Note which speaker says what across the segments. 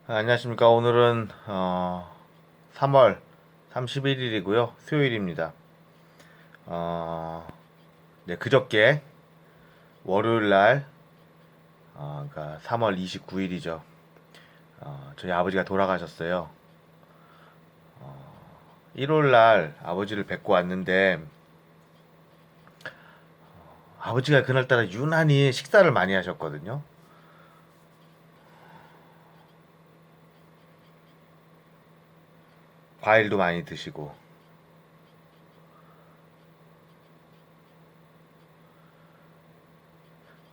Speaker 1: 안녕하십니까. 오늘은 3월 31일이고요. 수요일입니다. 어, 네, 그저께 월요일 날, 그러니까 3월 29일이죠. 저희 아버지가 돌아가셨어요. 1월 날 아버지를 뵙고 왔는데 아버지가 그날따라 유난히 식사를 많이 하셨거든요. 과일도 많이 드시고.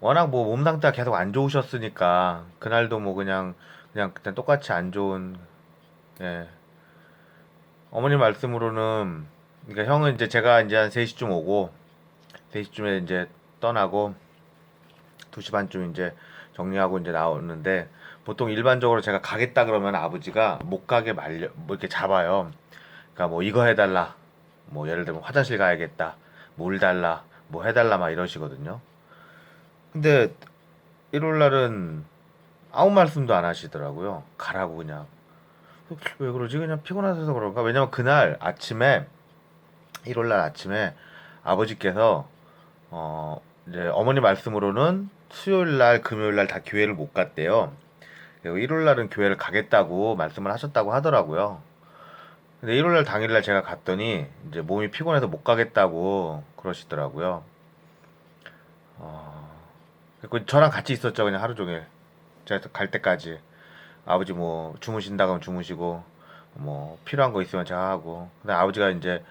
Speaker 1: 워낙 뭐 몸 상태가 계속 안 좋으셨으니까 그날도 뭐 그냥 똑같이 안 좋은. 예. 어머니 말씀으로는, 그러니까 형은 이제 제가 이제 한 3시쯤 오고 3시쯤에 이제 떠나고 2시 반쯤 이제 정리하고 이제 나오는데, 보통 일반적으로 제가 가겠다 그러면 아버지가 못 가게 말려 뭐 이렇게 잡아요. 그러니까 뭐 이거 해달라, 뭐 예를 들면 화장실 가야겠다, 물 달라, 뭐 해달라 막 이러시거든요. 근데 1월 날은 아무 말씀도 안 하시더라고요. 가라고 그냥. 왜 그러지? 그냥 피곤하셔서 그런가? 왜냐면 그날 아침에, 1월 날 아침에 아버지께서 이제 어머니 말씀으로는 수요일 날, 금요일 날 다 교회를 못 갔대요. 그리고 1월 날은 교회를 가겠다고 말씀을 하셨다고 하더라고요. 근데 1월 날 당일 날 제가 갔더니 이제 몸이 피곤해서 못 가겠다고 그러시더라고요. 그리고 저랑 같이 있었죠, 그냥 하루 종일. 제가 갈 때까지. 아버지 뭐 주무신다 그러면 주무시고, 뭐 필요한 거 있으면 제가 하고. 근데 아버지가 이제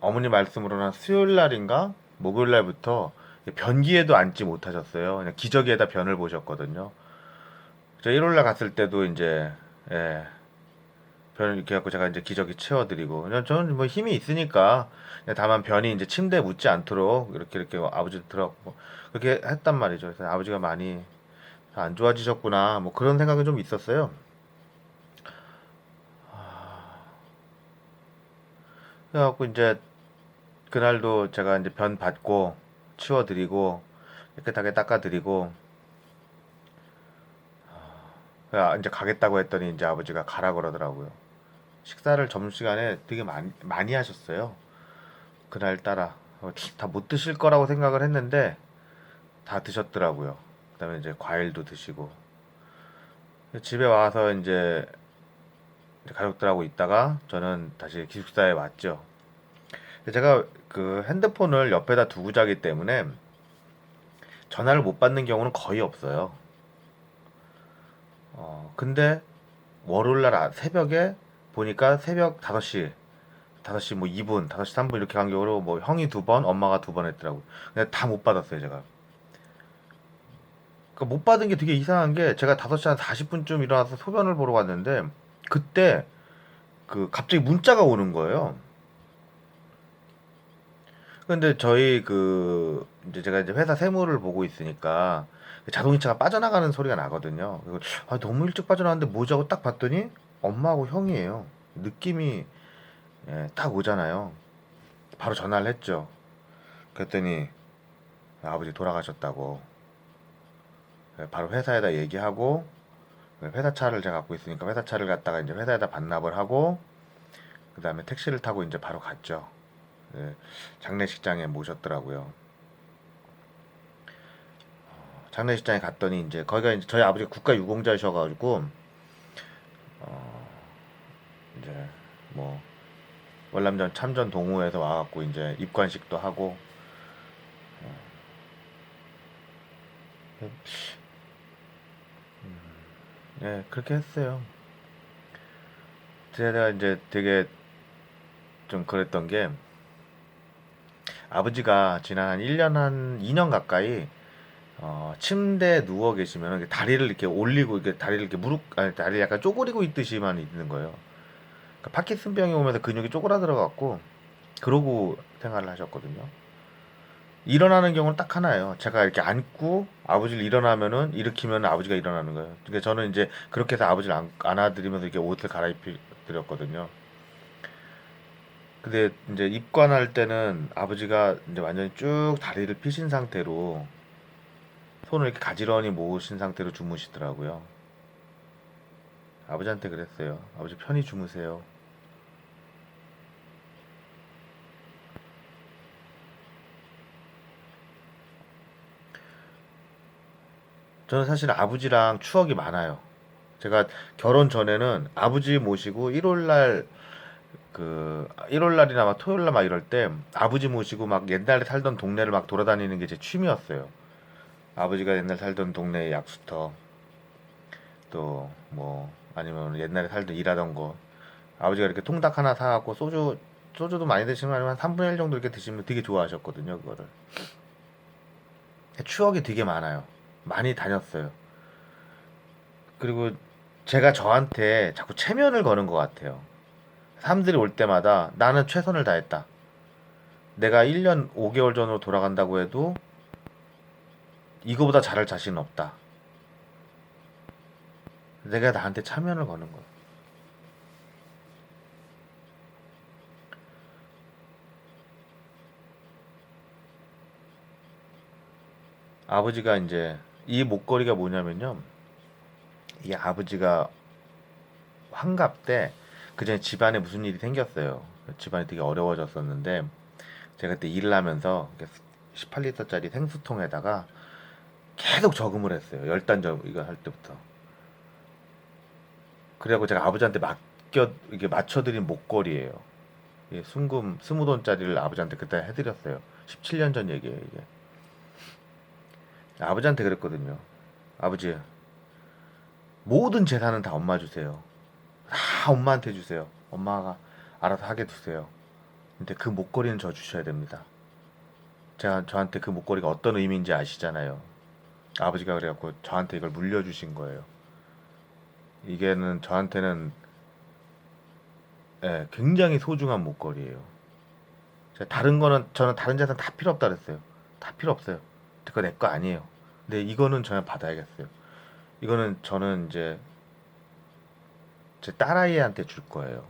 Speaker 1: 어머니 말씀으로는 수요일 날인가 목요일 날부터 변기에도 앉지 못하셨어요. 그냥 기저귀에다 변을 보셨거든요. 저 1월 날 갔을 때도 이제, 예, 변을 이렇게 갖고 제가 이제 기저귀 채워드리고, 그냥 저는 뭐 힘이 있으니까 그냥 다만 변이 이제 침대에 묻지 않도록 이렇게 아버지 들어고 그렇게 했단 말이죠. 그래서 아버지가 많이 안 좋아지셨구나 뭐 그런 생각이 좀 있었어요. 그래갖고 이제 그날도 제가 이제 변 받고 치워드리고 깨끗하게 닦아드리고, 이제 가겠다고 했더니 이제 아버지가 가라 그러더라고요. 식사를 점심시간에 되게 많이 하셨어요. 그날따라 다 못 드실 거라고 생각을 했는데 다 드셨더라고요. 그다음에 이제 과일도 드시고, 집에 와서 이제 가족들하고 있다가 저는 다시 기숙사에 왔죠. 제가 그 핸드폰을 옆에다 두고 자기 때문에 전화를 못 받는 경우는 거의 없어요. 근데 월요일 날 새벽에 보니까 새벽 5시, 5시 뭐 2분, 5시 3분 이렇게 간격으로 뭐 형이 2번, 엄마가 2번 했더라고요. 근데 다 못 받았어요, 제가. 그러니까 못 받은 게 되게 이상한 게, 제가 5시 한 40분쯤 일어나서 소변을 보러 갔는데 그때 그 갑자기 문자가 오는 거예요. 근데 저희 그 이제 제가 이제 회사 세무를 보고 있으니까 자동이체가 빠져나가는 소리가 나거든요. 그리고 너무 일찍 빠져나왔는데 뭐지 하고 딱 봤더니 엄마하고 형이에요. 느낌이, 예, 딱 오잖아요. 바로 전화를 했죠. 그랬더니 아버지 돌아가셨다고. 바로 회사에다 얘기하고, 회사 차를 제가 갖고 있으니까 회사 차를 갖다가 이제 회사에다 반납을 하고, 그 다음에 택시를 타고 이제 바로 갔죠. 예, 장례식장에 모셨더라고요. 장례식장에 갔더니 이제 거기가 이제 저희 아버지가 국가유공자이셔가지고 이제 뭐 월남전 참전 동호회에서 와갖고 이제 입관식도 하고, 예, 그렇게 했어요. 제가 이제 되게 좀 그랬던 게, 아버지가 지난 한 1년, 한 2년 가까이 침대에 누워 계시면 다리를 이렇게 올리고, 이렇게 다리를 이렇게 아니, 다리를 약간 쪼그리고 있듯이만 있는 거예요. 그러니까 파킨슨병이 오면서 근육이 쪼그라들어갖고 그러고 생활을 하셨거든요. 일어나는 경우는 딱 하나예요. 제가 이렇게 안고 아버지를 일어나면은 일으키면 아버지가 일어나는 거예요. 그러니까 저는 이제 그렇게 해서 아버지를 안아드리면서 이렇게 옷을 갈아입히 드렸거든요. 근데 이제 입관할 때는 아버지가 이제 완전히 쭉 다리를 펴신 상태로 손을 이렇게 가지런히 모으신 상태로 주무시더라고요. 아버지한테 그랬어요. 아버지 편히 주무세요. 저는 사실 아버지랑 추억이 많아요. 제가 결혼 전에는 아버지 모시고 1월 날이나 막 토요일 날 막 이럴 때 아버지 모시고 막 옛날에 살던 동네를 막 돌아다니는 게 제 취미였어요. 아버지가 옛날 살던 동네 약수터 또 뭐 아니면 옛날에 살던 일하던 거 아버지가 이렇게 통닭 하나 사갖고 소주도 많이 드시면 한 3분의 1 정도 이렇게 드시면 되게 좋아하셨거든요, 그거를. 추억이 되게 많아요. 많이 다녔어요. 그리고 제가 저한테 자꾸 체면을 거는 것 같아요. 사람들이 올 때마다 나는 최선을 다했다. 내가 1년 5개월 전으로 돌아간다고 해도 이거보다 잘할 자신은 없다. 내가 나한테 체면을 거는 거야. 아버지가 이제 이 목걸이가 뭐냐면요. 이 아버지가 환갑 때 그전에 집안에 무슨 일이 생겼어요. 집안이 되게 어려워졌었는데 제가 그때 일을 하면서 18리터짜리 생수통에다가 계속 저금을 했어요. 열단 이거 할 때부터. 그래갖고 제가 아버지한테 이게 맞춰드린 목걸이에요. 예, 순금 20돈짜리를 아버지한테 그때 해드렸어요. 17년 전 얘기예요, 이게. 아버지한테 그랬거든요. 아버지, 모든 재산은 다 엄마 주세요. 다 엄마한테 주세요. 엄마가 알아서 하게 두세요. 근데 그 목걸이는 저 주셔야 됩니다. 제가 저한테 그 목걸이가 어떤 의미인지 아시잖아요. 아버지가 그래갖고 저한테 이걸 물려주신 거예요. 이게는 저한테는 예, 굉장히 소중한 목걸이에요. 다른 거는 저는 다른 재산 다 필요 없다 그랬어요. 다 필요 없어요. 그거 내 거 아니에요. 근데 이거는 저는 받아야겠어요. 이거는 저는 이제 제 딸아이한테 줄 거예요.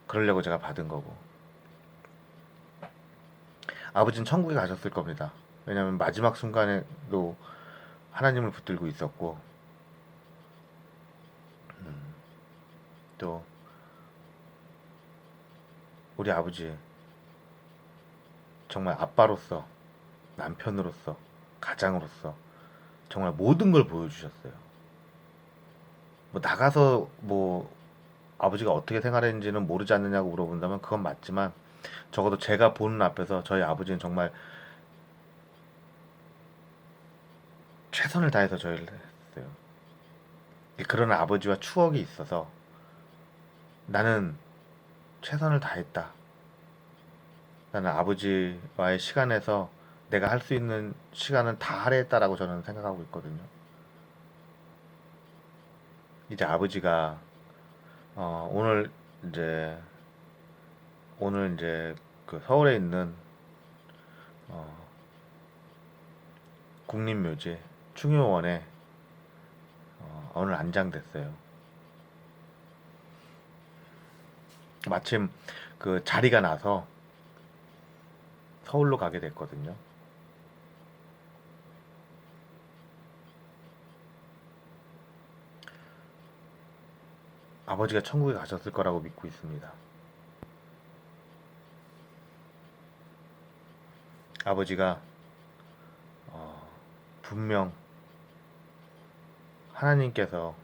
Speaker 1: 그러려고 제가 받은 거고. 아버지는 천국에 가셨을 겁니다. 왜냐하면 마지막 순간에도 하나님을 붙들고 있었고, 또 우리 아버지 정말 아빠로서, 남편으로서, 가장으로서 정말 모든 걸 보여주셨어요. 뭐 나가서 뭐 아버지가 어떻게 생활했는지는 모르지 않느냐고 물어본다면 그건 맞지만 적어도 제가 보는 앞에서 저희 아버지는 정말 최선을 다해서 저희를 했어요. 그런 아버지와 추억이 있어서 나는 최선을 다했다. 나는 아버지와의 시간에서 내가 할 수 있는 시간은 다 할애했다라고 저는 생각하고 있거든요. 이제 아버지가 오늘 이제 그 서울에 있는 어, 국립묘지 충효원에 오늘 안장됐어요. 마침 그 자리가 나서 서울로 가게 됐거든요. 아버지가 천국에 가셨을 거라고 믿고 있습니다. 아버지가 분명 하나님께서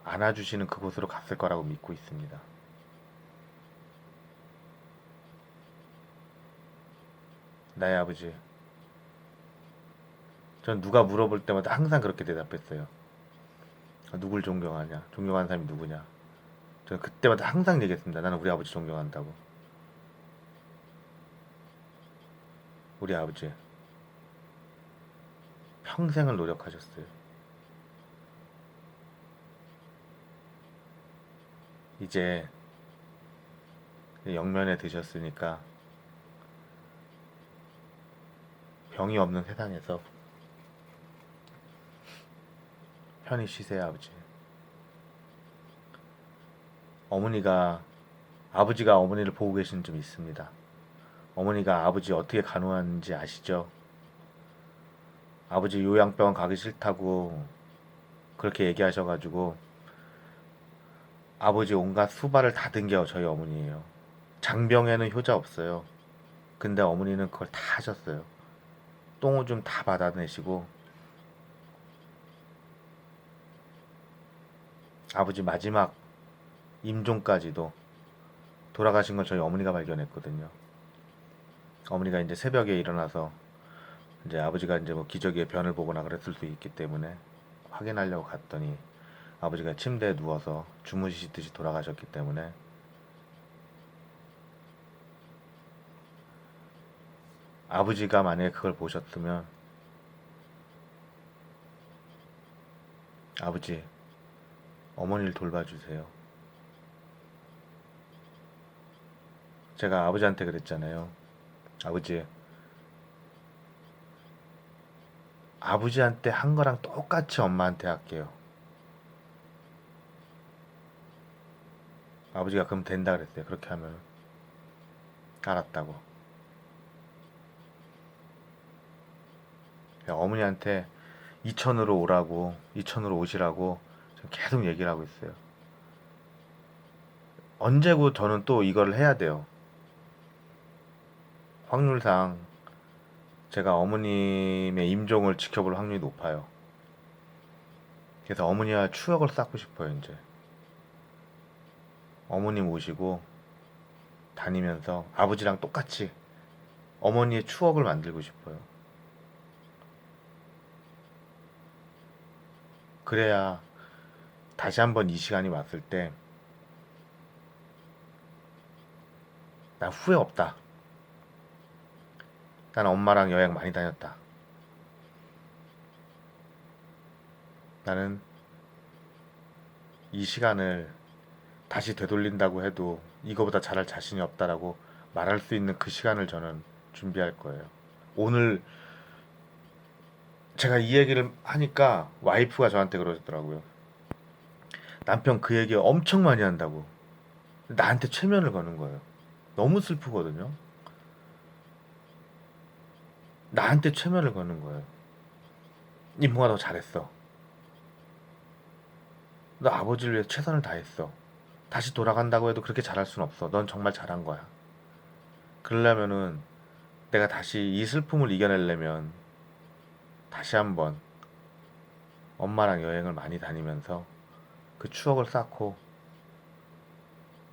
Speaker 1: 안아주시는 그곳으로 갔을 거라고 믿고 있습니다. 나의 아버지. 전 누가 물어볼 때마다 항상 그렇게 대답했어요. 누굴 존경하냐? 존경하는 사람이 누구냐? 저는 그때마다 항상 얘기했습니다. 나는 우리 아버지 존경한다고. 우리 아버지 평생을 노력하셨어요. 이제 영면에 드셨으니까 병이 없는 세상에서 편히 쉬세요, 아버지. 아버지가 어머니를 보고 계시는 좀 있습니다. 어머니가 아버지 어떻게 간호하는지 아시죠? 아버지 요양병원 가기 싫다고 그렇게 얘기하셔가지고 아버지 온갖 수발을 다 든 게 저희 어머니예요. 장병에는 효자 없어요. 근데 어머니는 그걸 다 하셨어요. 똥오줌 다 받아내시고 아버지 마지막 임종까지도 돌아가신 걸 저희 어머니가 발견했거든요. 어머니가 이제 새벽에 일어나서 이제 아버지가 이제 뭐 기저귀에 변을 보거나 그랬을 수 있기 때문에 확인하려고 갔더니 아버지가 침대에 누워서 주무시듯이 돌아가셨기 때문에 아버지가 만약에 그걸 보셨으면 아버지 어머니를 돌봐주세요. 제가 아버지한테 그랬잖아요. 아버지, 아버지한테 한 거랑 똑같이 엄마한테 할게요. 아버지가 그럼 된다 그랬어요. 그렇게 하면 알았다고. 어머니한테 이천으로 오라고, 이천으로 오시라고 계속 얘기를 하고 있어요. 언제고 저는 또 이걸 해야 돼요. 확률상 제가 어머님의 임종을 지켜볼 확률이 높아요. 그래서 어머니와 추억을 쌓고 싶어요, 이제. 어머님 모시고 다니면서 아버지랑 똑같이 어머니의 추억을 만들고 싶어요. 그래야 다시 한번 이 시간이 왔을 때 나 후회 없다. 난 엄마랑 여행 많이 다녔다. 나는 이 시간을 다시 되돌린다고 해도 이거보다 잘할 자신이 없다라고 말할 수 있는 그 시간을 저는 준비할 거예요. 오늘 제가 이 얘기를 하니까 와이프가 저한테 그러더라고요. 남편 그 얘기 엄청 많이 한다고. 나한테 최면을 거는 거예요. 너무 슬프거든요. 나한테 최면을 거는 거예요. 이모가 더 잘했어. 너 아버지를 위해 최선을 다했어. 다시 돌아간다고 해도 그렇게 잘할 순 없어. 넌 정말 잘한 거야. 그러려면은 내가 다시 이 슬픔을 이겨내려면 다시 한번 엄마랑 여행을 많이 다니면서 그 추억을 쌓고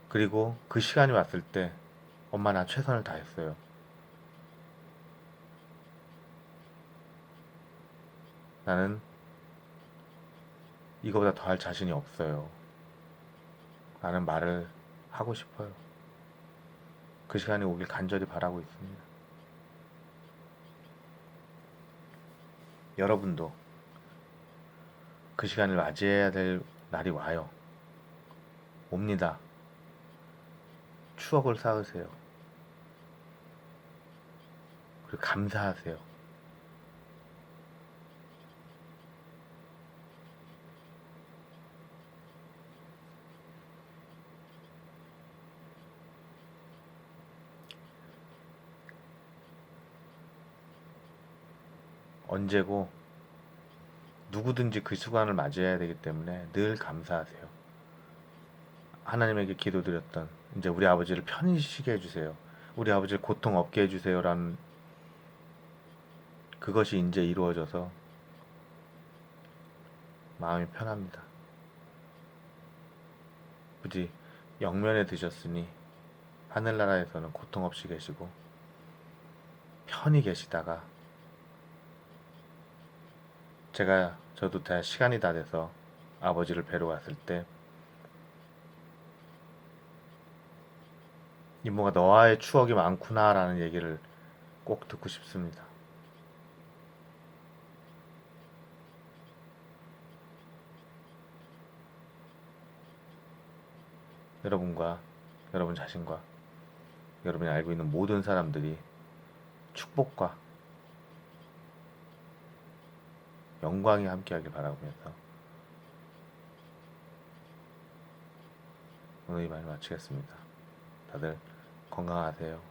Speaker 1: 그리고 그 시간이 왔을 때 엄마 나 최선을 다했어요. 나는 이거보다 더 할 자신이 없어요. 라는 말을 하고 싶어요. 그 시간이 오길 간절히 바라고 있습니다. 여러분도 그 시간을 맞이해야 될 날이 와요. 옵니다. 추억을 쌓으세요. 그리고 감사하세요. 언제고 누구든지 그 시간을 맞이해야 되기 때문에 늘 감사하세요. 하나님에게 기도드렸던 이제 우리 아버지를 편히 쉬게 해주세요. 우리 아버지를 고통 없게 해주세요라는 그것이 이제 이루어져서 마음이 편합니다. 부디 영면에 드셨으니 하늘나라에서는 고통 없이 계시고 편히 계시다가 저도 다 시간이 다 돼서 아버지를 뵈러 갔을 때 이모가 너와의 추억이 많구나라는 얘기를 꼭 듣고 싶습니다. 여러분과 여러분 자신과 여러분이 알고 있는 모든 사람들이 축복과 영광이 함께하길 바라면서 오늘 이만 마치겠습니다. 다들 건강하세요.